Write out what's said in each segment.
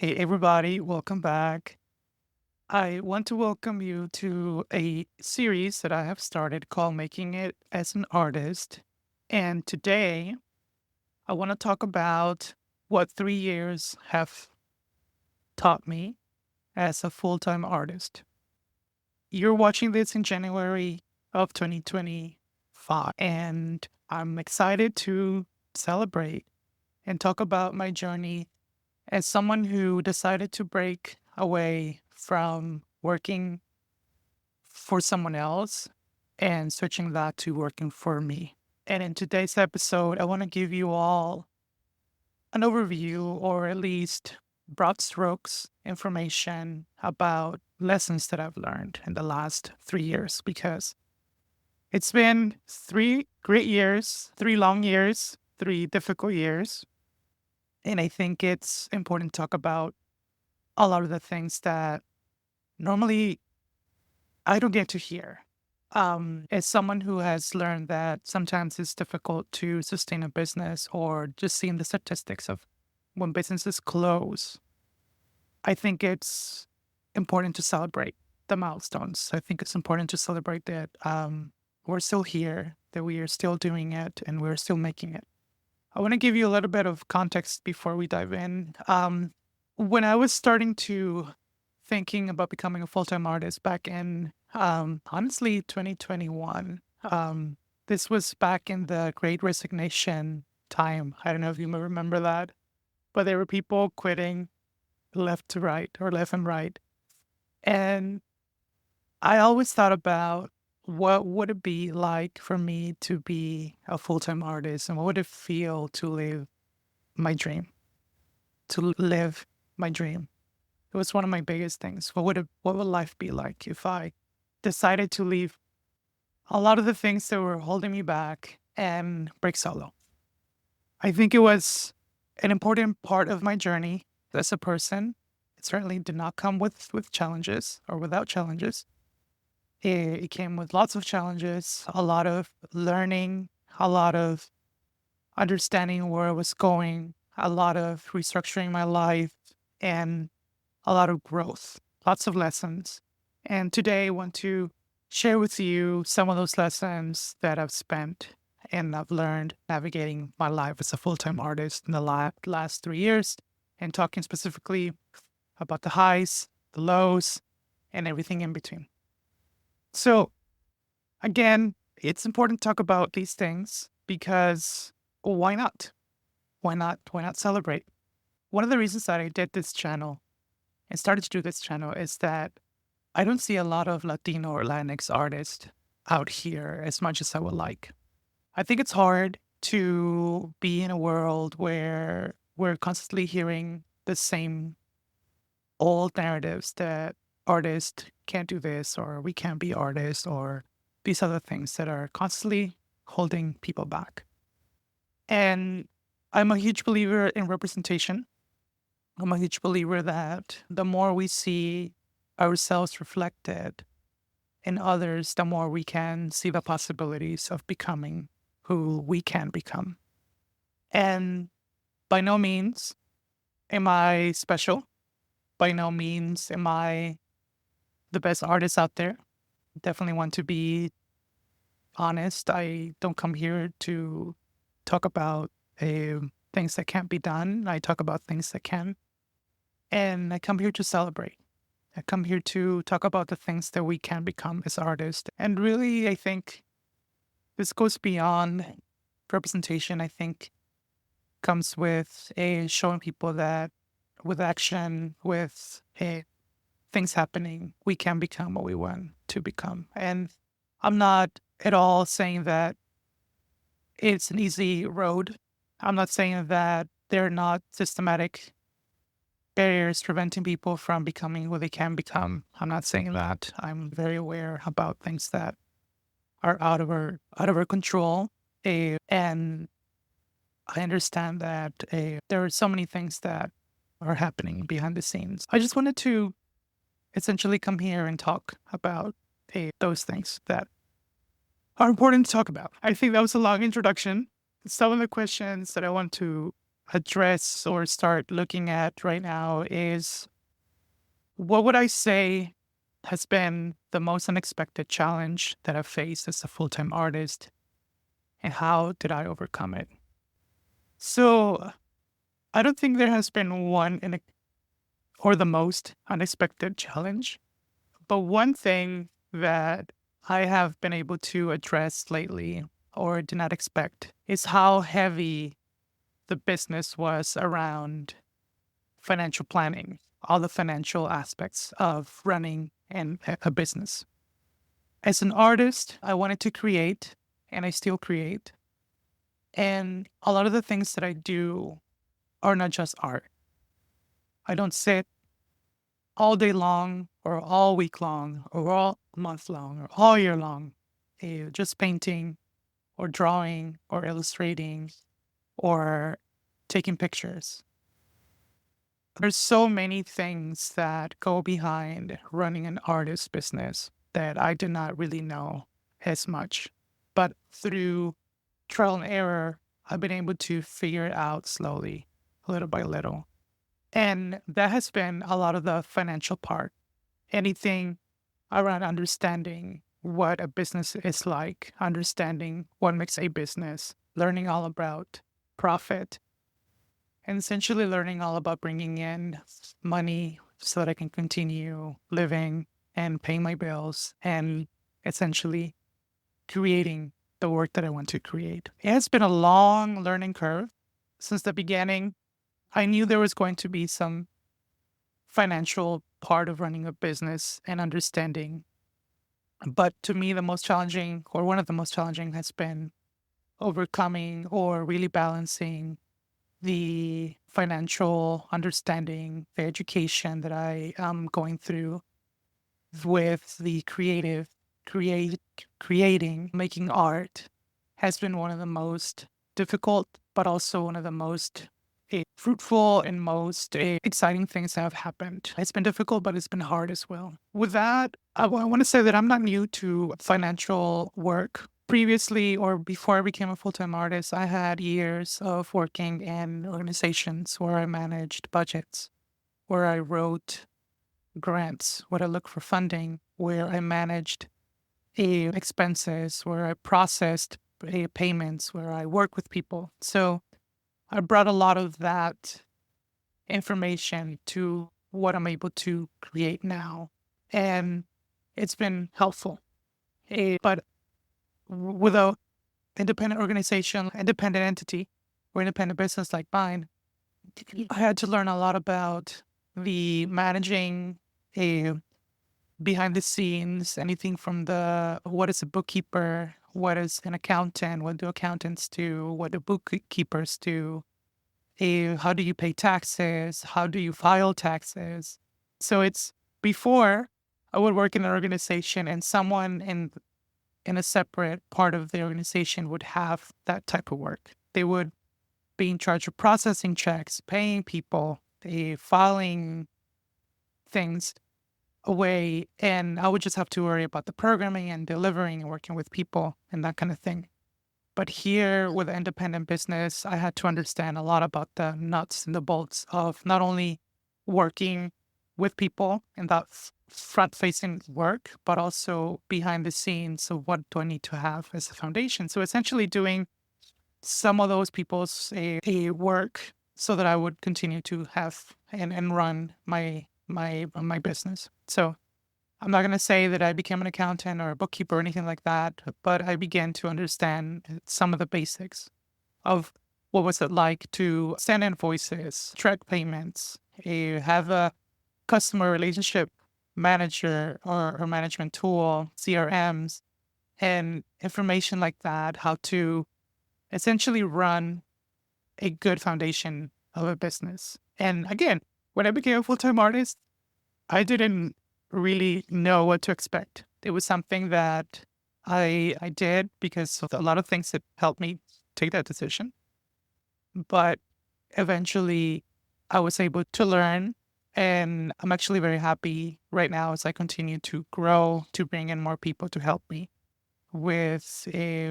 Hey, everybody, welcome back. I want to welcome you to a series that I have started called Making It as an Artist. And today, I want to talk about what 3 years have taught me as a full time artist. You're watching this in January of 2025, and I'm excited to celebrate and talk about my journey as someone who decided to break away from working for someone else and switching that to working for me. And in today's episode, I want to give you all an overview or at least broad strokes information about lessons that I've learned in the last 3 years because it's been 3 great years, 3 long years, 3 difficult years. And I think it's important to talk about a lot of the things that normally I don't get to hear. As someone who has learned that sometimes it's difficult to sustain a business or just seeing the statistics of when businesses close, I think it's important to celebrate the milestones. I think it's important to celebrate that we're still here, that we are still doing it, and we're still making it. I want to give you a little bit of context before we dive in. When I was starting to thinking about becoming a full-time artist back in honestly 2021. This was back in the Great Resignation time. I don't know if you may remember that, but there were people quitting left to right or left and right. And I always thought about what would it be like for me to be a full-time artist and what would it feel to live my dream, to live my dream. It was one of my biggest things. What would life be like if I decided to leave a lot of the things that were holding me back and break solo? I think it was an important part of my journey as a person. It certainly did not come with challenges or without challenges. It came with lots of challenges, a lot of learning, a lot of understanding where I was going, a lot of restructuring my life, and a lot of growth, lots of lessons. And today I want to share with you some of those lessons that I've spent and I've learned navigating my life as a full time artist in the last 3 years and talking specifically about the highs, the lows, and everything in between. So, again, it's important to talk about these things because why not? Why not? Why not celebrate? One of the reasons that I did this channel and started to do this channel is that I don't see a lot of Latino or Latinx artists out here as much as I would like. I think it's hard to be in a world where we're constantly hearing the same old narratives that artists can't do this or we can't be artists or these other things that are constantly holding people back. And I'm a huge believer in representation. I'm a huge believer that the more we see ourselves reflected in others, the more we can see the possibilities of becoming who we can become. And by no means am I special. By no means am I the best artist out there. Definitely want to be honest. I don't come here to talk about things that can't be done. I talk about things that can. And I come here to celebrate. I come here to talk about the things that we can become as artists. And really, I think this goes beyond representation. I think comes with a showing people that with action, with things happening, we can become what we want to become. And I'm not at all saying that it's an easy road. I'm not saying that there are not systematic barriers preventing people from becoming what they can become. I'm not saying that. I'm very aware about things that are out of our control. And I understand that there are so many things that are happening behind the scenes. I just wanted to essentially come here and talk about those things that are important to talk about. I think that was a long introduction. Some of the questions that I want to address or start looking at right now is what would I say has been the most unexpected challenge that I've faced as a full time artist, and how did I overcome it? So, I don't think there has been or the most unexpected challenge, but one thing that I have been able to address lately or did not expect is how heavy the business was around financial planning, all the financial aspects of running a business. As an artist, I wanted to create and I still create. And a lot of the things that I do are not just art. I don't sit all day long or all week long or all month long or all year long, just painting or drawing or illustrating or taking pictures. There's so many things that go behind running an artist business that I did not really know as much. But through trial and error, I've been able to figure it out slowly, little by little. And that has been a lot of the financial part. Anything around understanding what a business is like, understanding what makes a business, learning all about profit, and essentially learning all about bringing in money so that I can continue living and paying my bills and essentially creating the work that I want to create. It has been a long learning curve since the beginning. I knew there was going to be some financial part of running a business and understanding. But to me, the most challenging, or one of the most challenging, has been overcoming or really balancing the financial understanding, the education that I am going through with the create, creating, making art has been one of the most difficult, but also one of the most fruitful and most exciting things that have happened. It's been difficult, but it's been hard as well. With that, I want to say that I'm not new to financial work. Previously, or before I became a full time artist, I had years of working in organizations where I managed budgets, where I wrote grants, where I looked for funding, where I managed expenses, where I processed payments, where I worked with people. So I brought a lot of that information to what I'm able to create now. And it's been helpful. But with a independent organization, independent entity, or independent business like mine, I had to learn a lot about the managing a behind the scenes, anything from the what is a bookkeeper, what is an accountant, what do accountants do, what do bookkeepers do, how do you pay taxes, how do you file taxes. So it's before I would work in an organization and someone in a separate part of the organization would have that type of work. They would be in charge of processing checks, paying people, filing things away, and I would just have to worry about the programming and delivering and working with people and that kind of thing. But here with independent business, I had to understand a lot about the nuts and the bolts of not only working with people and that front facing work, but also behind the scenes of what do I need to have as a foundation. So essentially doing some of those people's work so that I would continue to have and run my business. So I'm not going to say that I became an accountant or a bookkeeper or anything like that, but I began to understand some of the basics of what was it like to send invoices, track payments, have a customer relationship manager or management tool, CRMs, and information like that, how to essentially run a good foundation of a business. And again, when I became a full-time artist, I didn't really know what to expect. It was something that I did because of a lot of things that helped me take that decision. But eventually I was able to learn, and I'm actually very happy right now as I continue to grow, to bring in more people to help me. with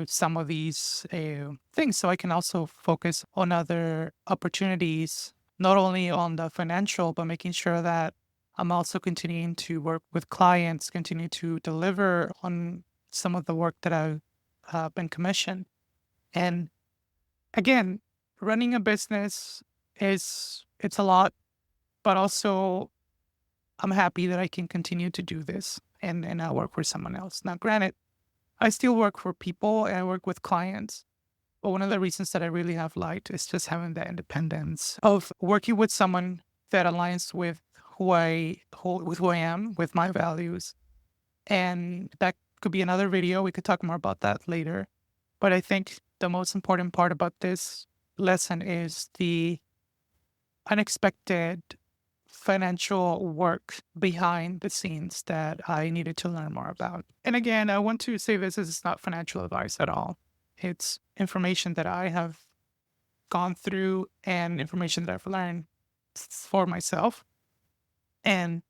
some of these things so I can also focus on other opportunities, not only on the financial, but making sure that I'm also continuing to work with clients, continue to deliver on some of the work that I've been commissioned. And again, running a business it's a lot, but also I'm happy that I can continue to do this and not work for someone else. Now, granted, I still work for people and I work with clients. But one of the reasons that I really have liked is just having that independence of working with someone that aligns with who I am, with my values. And that could be another video. We could talk more about that later. But I think the most important part about this lesson is the unexpected financial work behind the scenes that I needed to learn more about. And again, I want to say this is not financial advice at all. It's information that I have gone through and information that I've learned for myself and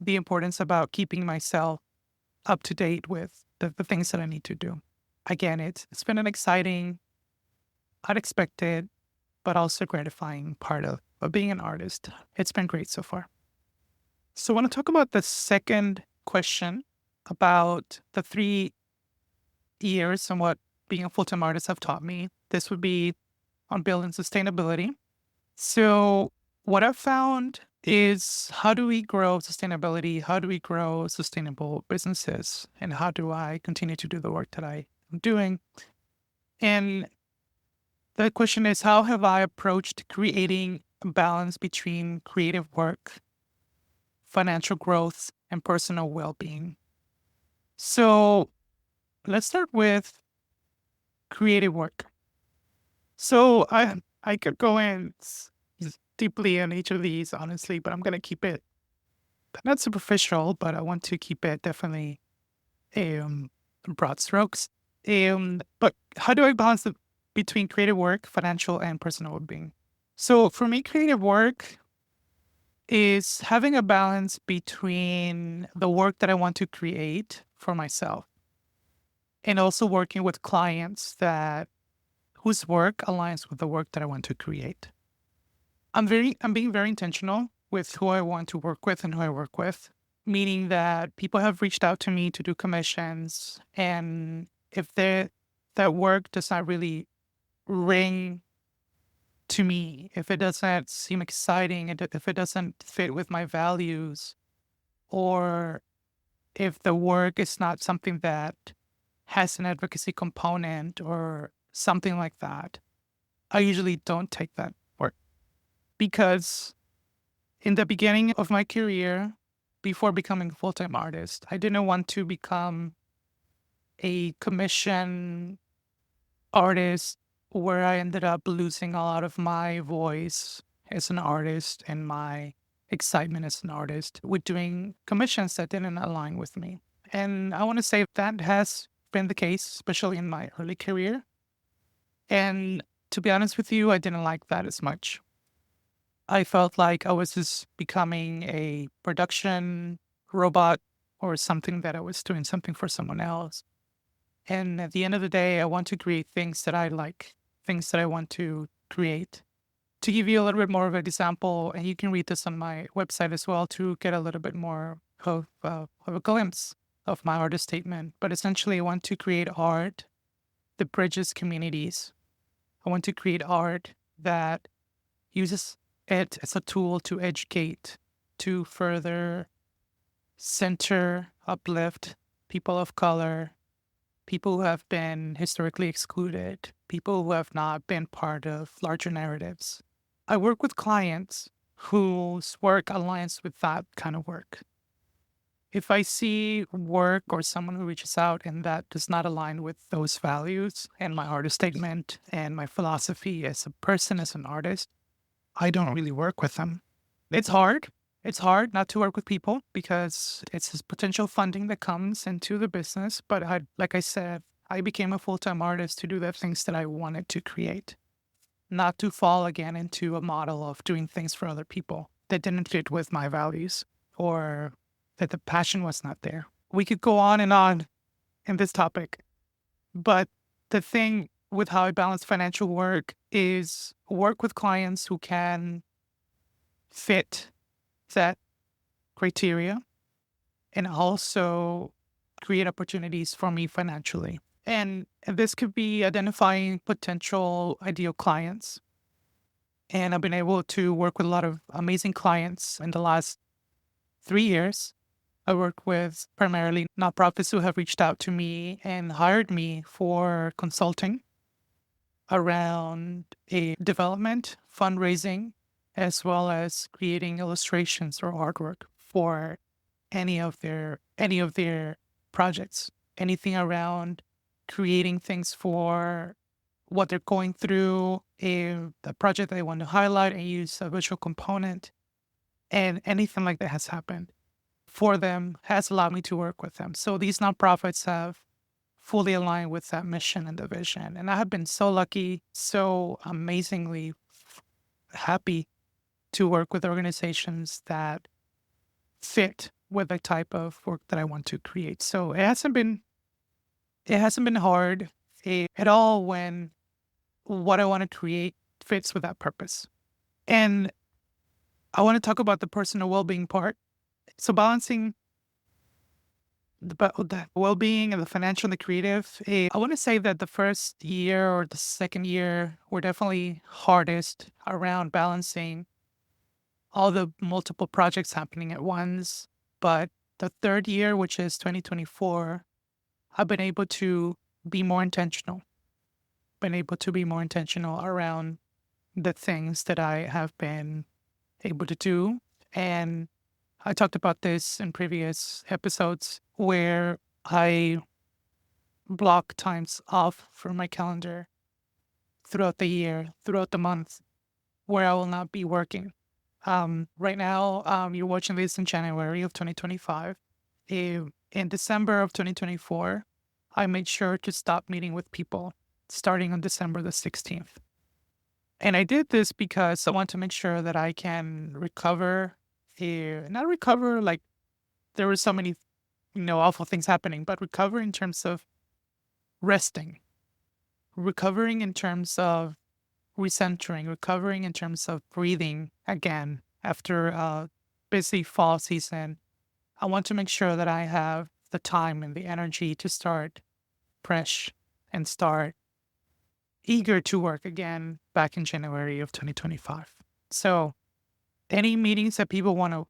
the importance about keeping myself up to date with the things that I need to do. Again, it's been an exciting, unexpected, but also gratifying part of being an artist. It's been great so far. So I want to talk about the second question about the 3 years and what being a full-time artist have taught me. This would be on building sustainability. So what I've found is how do we grow sustainability? How do we grow sustainable businesses? And how do I continue to do the work that I am doing? And the question is, how have I approached creating a balance between creative work, financial growth, and personal well-being? So let's start with creative work. So I could go in deeply on each of these, honestly, but I'm going to keep it not superficial, but I want to keep it definitely um, broad strokes. But how do I balance between creative work, financial, and personal well-being? So for me, creative work is having a balance between the work that I want to create for myself and also working with clients that whose work aligns with the work that I want to create. I'm being very intentional with who I want to work with and who I work with, meaning that people have reached out to me to do commissions, and if that work does not really ring to me, if it doesn't seem exciting, and if it doesn't fit with my values, or if the work is not something that has an advocacy component or something like that, I usually don't take that work because in the beginning of my career, before becoming a full-time artist, I didn't want to become a commission artist where I ended up losing a lot of my voice as an artist and my excitement as an artist with doing commissions that didn't align with me. And I want to say that has been the case, especially in my early career. And to be honest with you, I didn't like that as much. I felt like I was just becoming a production robot or something that I was doing something for someone else. And at the end of the day, I want to create things that I like, things that I want to create. To give you a little bit more of an example, and you can read this on my website as well to get a little bit more of a glimpse of my artist statement. But essentially, I want to create art that bridges communities. I want to create art that uses it as a tool to educate, to further center, uplift people of color, people who have been historically excluded, people who have not been part of larger narratives. I work with clients whose work aligns with that kind of work. If I see work or someone who reaches out and that does not align with those values and my artist statement and my philosophy as a person, as an artist, I don't really work with them. It's hard. It's hard not to work with people because it's this potential funding that comes into the business. But like I said, I became a full-time artist to do the things that I wanted to create, not to fall again into a model of doing things for other people that didn't fit with my values or that the passion was not there. We could go on and on in this topic, But the thing with how I balance financial work is work with clients who can fit that criteria and also create opportunities for me financially. And this could be identifying potential ideal clients. And I've been able to work with a lot of amazing clients in the last 3 years. I work with primarily nonprofits who have reached out to me and hired me for consulting around a development, fundraising, as well as creating illustrations or artwork for any of their projects. Anything around creating things for what they're going through, the project they want to highlight and use a visual component, and anything like that has happened for them has allowed me to work with them. So these nonprofits have fully aligned with that mission and the vision. And I have been so lucky, so amazingly happy to work with organizations that fit with the type of work that I want to create. So it hasn't been hard at all when what I want to create fits with that purpose. And I want to talk about the personal well-being part. So balancing the well-being and the financial and the creative. I want to say that the first year or the second year were definitely hardest around balancing all the multiple projects happening at once. But the third year, which is 2024, I've been able to be more intentional, been able to be more intentional around the things that I have been able to do. And I talked about this in previous episodes where I block times off for my calendar throughout the year, throughout the month, where I will not be working. Right now, you're watching this in January of 2025. In December of 2024, I made sure to stop meeting with people starting on December the 16th. And I did this because I want to make sure that I can recover, not recover like there were so many, awful things happening, but recover in terms of resting, recovering in terms of recentering, recovering in terms of breathing again after a busy fall season. I want to make sure that I have the time and the energy to start fresh and start eager to work again back in January of 2025. So, any meetings that people want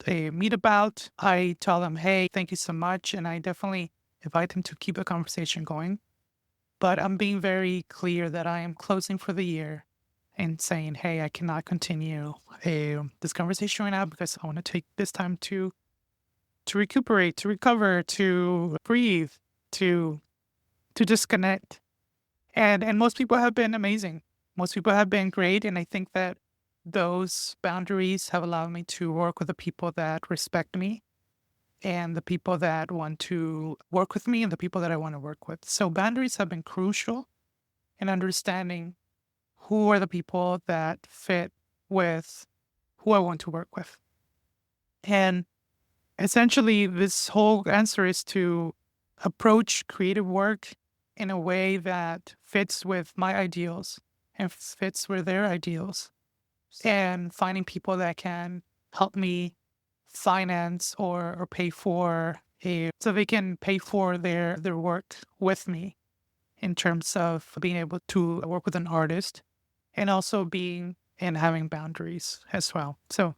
to meet about, I tell them, hey, thank you so much. And I definitely invite them to keep the conversation going. But I'm being very clear that I am closing for the year and saying, hey, I cannot continue this conversation right now because I want to take this time to recuperate, to recover, to breathe, to disconnect. And most people have been amazing. Most people have been great. And I think that those boundaries have allowed me to work with the people that respect me and the people that want to work with me and the people that I want to work with. So boundaries have been crucial in understanding who are the people that fit with who I want to work with. And essentially, this whole answer is to approach creative work in a way that fits with my ideals and fits with their ideals, and finding people that can help me finance or pay for so they can pay for their work with me in terms of being able to work with an artist and also being and having boundaries as well. So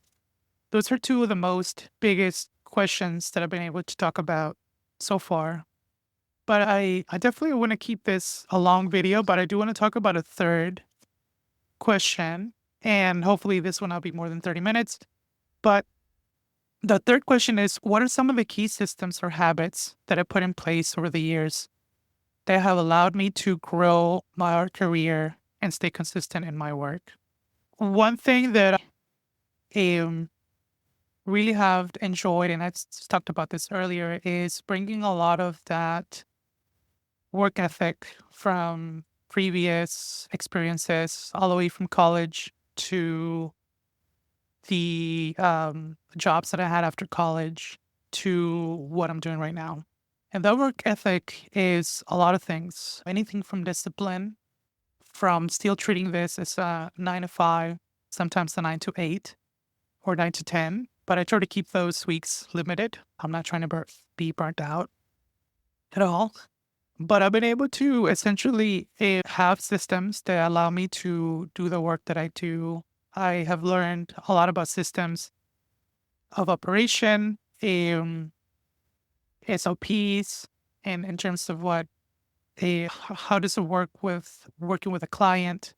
those are two of the most biggest questions that I've been able to talk about so far. But I definitely want to keep this a long video, but I do want to talk about a third question. And hopefully this will not be more than 30 minutes. But the third question is, what are some of the key systems or habits that I put in place over the years that have allowed me to grow my art career and stay consistent in my work? One thing that I really have enjoyed, and talked about this earlier, is bringing a lot of that work ethic from previous experiences, all the way from college to the jobs that I had after college to what I'm doing right now. And that work ethic is a lot of things, anything from discipline, from still treating this as a 9 to 5, sometimes a 9 to 8 or 9 to 10. But I try to keep those weeks limited. I'm not trying to be burnt out at all. But I've been able to essentially have systems that allow me to do the work that I do. I have learned a lot about systems of operation, SOPs, and in terms of how does it work with working with a client,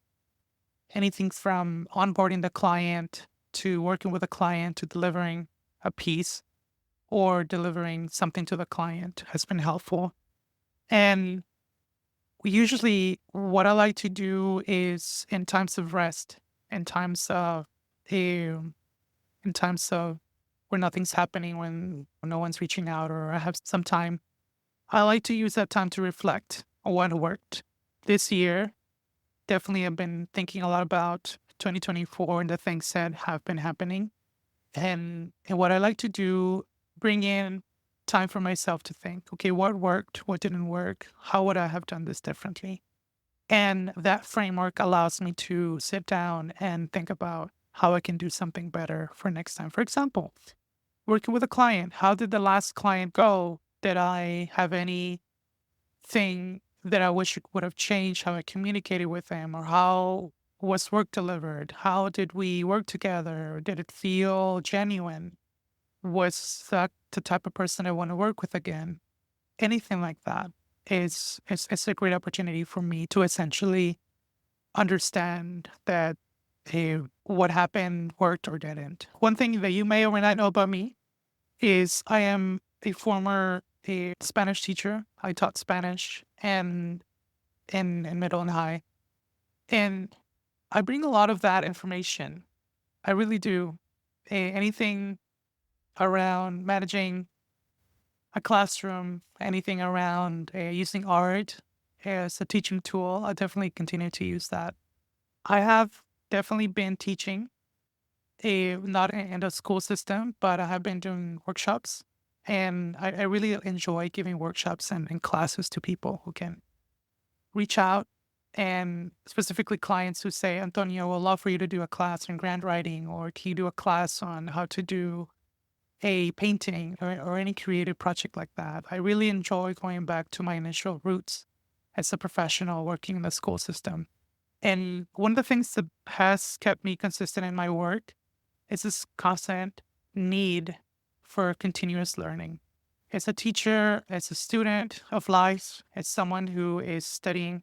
anything from onboarding the client to working with a client to delivering a piece or delivering something to the client has been helpful. And usually, what I like to do is in times of rest, in times of um, in times of where nothing's happening, when no one's reaching out, or I have some time, I like to use that time to reflect on what worked this year. Definitely, I've been thinking a lot about 2024 and the things that have been happening, and what I like to do, bring in time for myself to think, okay, what worked, what didn't work, how would I have done this differently? And that framework allows me to sit down and think about how I can do something better for next time. For example, working with a client, how did the last client go? Did I have anything that I wish it would have changed how I communicated with them, or how was work delivered? How did we work together? Did it feel genuine? Was that the type of person I want to work with again? Anything like that is a great opportunity for me to essentially understand that what happened worked or didn't. One thing that you may or may not know about me is I am a former Spanish teacher. I taught Spanish and in middle and high, and I bring a lot of that information. I really do. Anything around managing a classroom, anything around using art as a teaching tool, I definitely continue to use that. I have definitely been teaching, not in the school system, but I have been doing workshops. And I really enjoy giving workshops and classes to people who can reach out, and specifically clients who say, Antonio, I'd love for you to do a class on grant writing, or can you do a class on how to do a painting or any creative project like that. I really enjoy going back to my initial roots as a professional working in the school system. And one of the things that has kept me consistent in my work is this constant need for continuous learning. As a teacher, as a student of life, as someone who is studying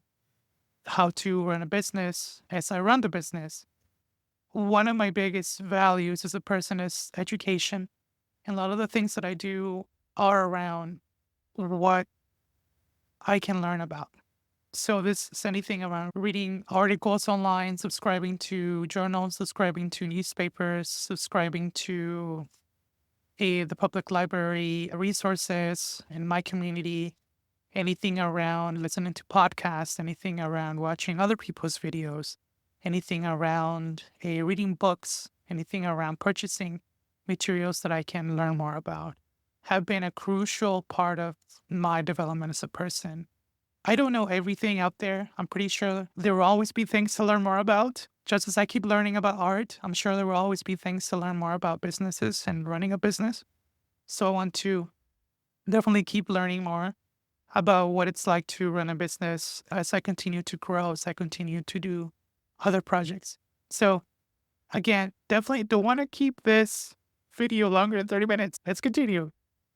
how to run a business, as I run the business, one of my biggest values as a person is education. And a lot of the things that I do are around what I can learn about. So this is anything around reading articles online, subscribing to journals, subscribing to newspapers, subscribing to the public library resources in my community, anything around listening to podcasts, anything around watching other people's videos, anything around reading books, anything around purchasing materials that I can learn more about, have been a crucial part of my development as a person. I don't know everything out there. I'm pretty sure there will always be things to learn more about. Just as I keep learning about art, I'm sure there will always be things to learn more about businesses and running a business. So I want to definitely keep learning more about what it's like to run a business as I continue to grow, as I continue to do other projects. So again, definitely don't want to keep this video longer than 30 minutes. Let's continue.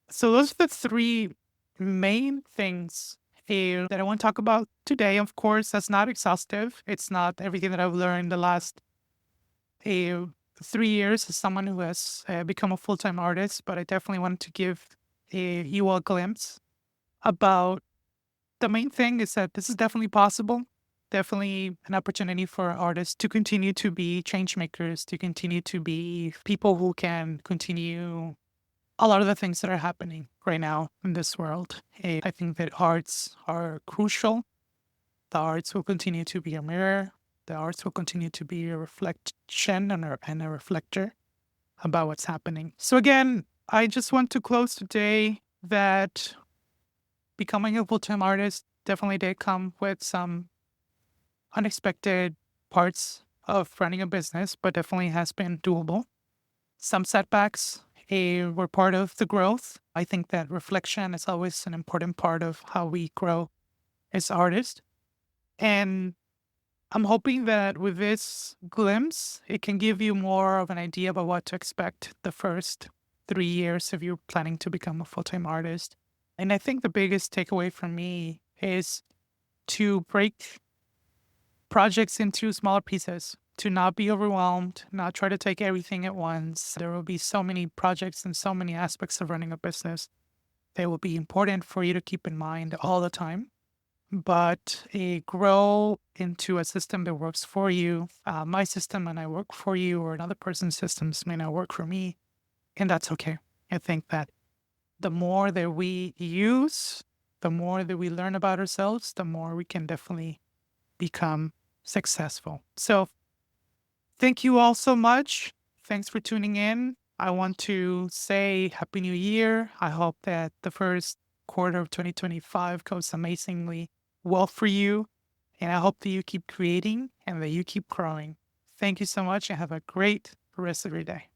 So those are the three main things that I want to talk about today. Of course, that's not exhaustive. It's not everything that I've learned the last 3 years as someone who has become a full-time artist, but I definitely wanted to give you a glimpse about the main thing is that this is definitely possible. Definitely an opportunity for artists to continue to be change makers, to continue to be people who can continue a lot of the things that are happening right now in this world. I think that arts are crucial. The arts will continue to be a mirror. The arts will continue to be a reflection and a reflector about what's happening. So again, I just want to close today that becoming a full-time artist definitely did come with some unexpected parts of running a business, but definitely has been doable. Some setbacks were part of the growth. I think that reflection is always an important part of how we grow as artists. And I'm hoping that with this glimpse, it can give you more of an idea about what to expect the first 3 years if you're planning to become a full time artist. And I think the biggest takeaway from me is to break projects into smaller pieces, to not be overwhelmed, not try to take everything at once. There will be so many projects and so many aspects of running a business that will be important for you to keep in mind all the time. But grow into a system that works for you. My system may not work for you, or another person's systems may not work for me, and that's okay. I think that the more that we use, the more that we learn about ourselves, the more we can definitely become successful. So, thank you all so much. Thanks for tuning in. I want to say Happy New Year. I hope that the first quarter of 2025 goes amazingly well for you. And I hope that you keep creating and that you keep growing. Thank you so much and have a great rest of your day.